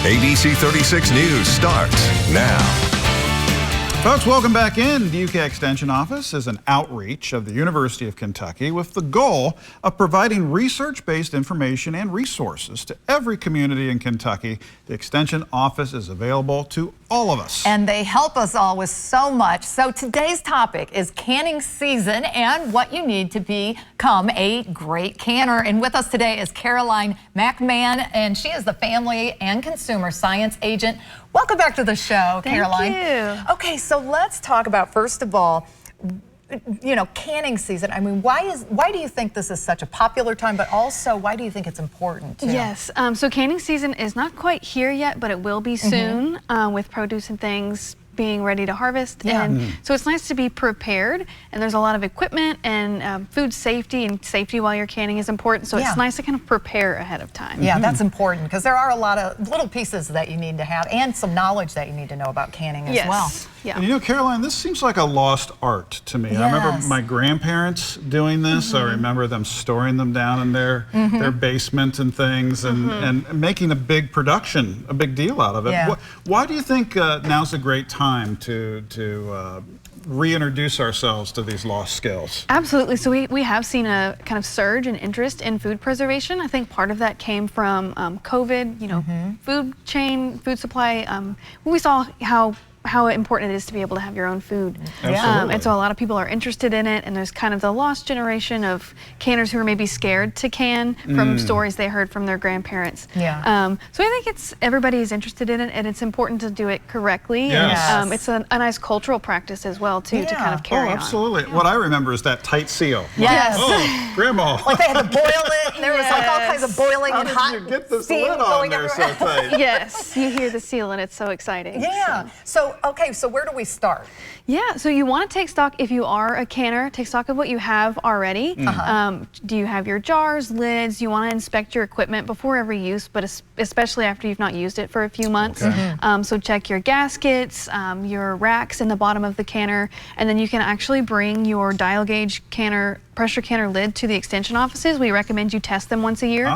ABC 36 News starts now. Folks, welcome back in. The UK Extension Office is an outreach of the University of Kentucky with the goal of providing research-based information and resources to every community in Kentucky. The Extension Office is available to all of us. And they help us all with so much. So today's topic is canning season and what you need to become a great canner. And with us today is Caroline McMahan, and she is the Family and Consumer Science Agent. Welcome back to the show, Caroline. Thank you. Okay, so let's talk about, first of all, canning season. I mean, why do you think this is such a popular time, but also why do you think it's important too? Yes, so canning season is not quite here yet, but it will be soon with produce and things being ready to harvest. Yeah. And so it's nice to be prepared, and there's a lot of equipment and food safety, and safety while you're canning is important. So it's nice to kind of prepare ahead of time. Yeah, that's important because there are a lot of little pieces that you need to have and some knowledge that you need to know about canning as well. Yeah. And you know, Caroline, this seems like a lost art to me. Yes. I remember my grandparents doing this. I remember them storing them down in their basement and things and making a big production, a big deal out of it. Yeah. Why do you think now's a great time to reintroduce ourselves to these lost skills? Absolutely. So we have seen a kind of surge in interest in food preservation. I think part of that came from COVID, food chain, food supply. We saw how important it is to be able to have your own food. And so a lot of people are interested in it, and there's kind of the lost generation of canners who are maybe scared to can from stories they heard from their grandparents. Yeah. So I think everybody is interested in it, and it's important to do it correctly. Yes. And it's a nice cultural practice as well too to kind of carry on. Absolutely. What I remember is that tight seal. Yes. Oh, Grandma. Like they had to boil it, and there was like all kinds of boiling and hot How did you get this steam lid on going there everywhere. so tight? Yes, you hear the seal, and it's so exciting. Yeah. So where do we start? Yeah, so you want to take stock, if you are a canner, take stock of what you have already. Do you have your jars, lids? You want to inspect your equipment before every use, but especially after you've not used it for a few months. So check your gaskets, your racks in the bottom of the canner, and then you can actually bring your dial gauge canner, pressure canner lid to the extension offices. We recommend you test them once a year,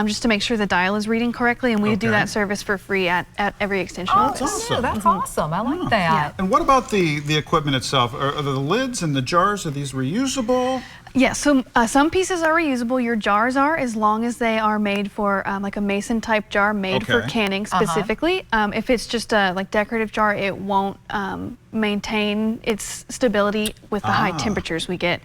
just to make sure the dial is reading correctly, and we do that service for free at every extension office. That's awesome. That's awesome. I like that. And what about the equipment itself? Are the lids and the jars, are these reusable? Yeah, so some pieces are reusable. Your jars are, as long as they are made for like a mason type jar made for canning specifically. If it's just a like decorative jar, it won't maintain its stability with the high temperatures we get.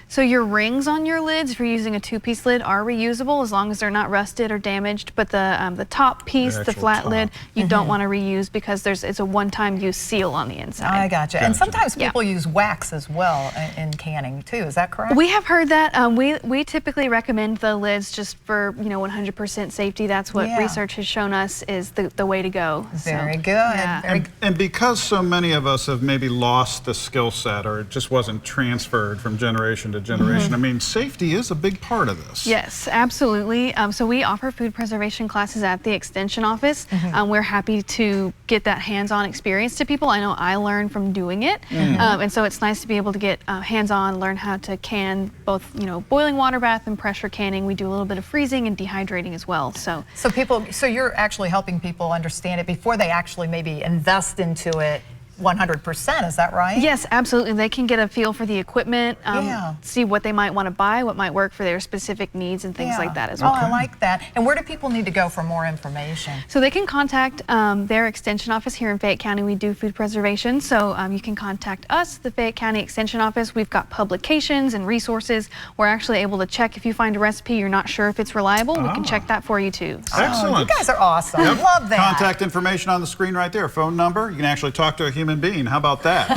So your rings on your lids, if you're using a two-piece lid, are reusable as long as they're not rusted or damaged. But the top piece, the flat lid, you don't want to reuse because it's a one-time use seal on the inside. I gotcha. And sometimes people use wax as well in canning too. Is that correct? We have heard that. We typically recommend the lids just for 100% safety. That's what research has shown us is the way to go. Very good. And because so many of us have maybe lost the skill set, or it just wasn't transferred from generation to generation, I mean, safety is a big part of this. Yes, absolutely. So we offer food preservation classes at the extension office. We're happy to get that hands-on experience to people. I know I learned from doing it, and so it's nice to be able to get hands-on, learn how to can both, boiling water bath and pressure canning. We do a little bit of freezing and dehydrating as well. So you're actually helping people understand it before they actually maybe invest into it 100%, is that right? Yes, absolutely. They can get a feel for the equipment, see what they might want to buy, what might work for their specific needs and things like that as well. Oh, I like that. And where do people need to go for more information? So they can contact their extension office here in Fayette County. We do food preservation, so you can contact us, the Fayette County Extension Office. We've got publications and resources. We're actually able to check if you find a recipe you're not sure if it's reliable. We can check that for you too. So. Excellent. You guys are awesome. I love that. Contact information on the screen right there. Phone number. You can actually talk to a human being. How about that?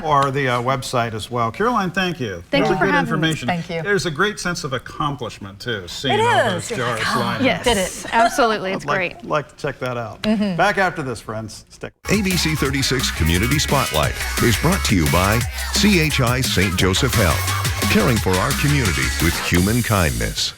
Or the website as well. Caroline, thank you. Thank you for having information. me. Thank you. There's a great sense of accomplishment too, seeing all those jars lined up. Yes, did it. Absolutely. It's great. I'd like to check that out. Back after this, friends. Stick. ABC 36 Community Spotlight is brought to you by CHI St. Joseph Health, caring for our community with human kindness.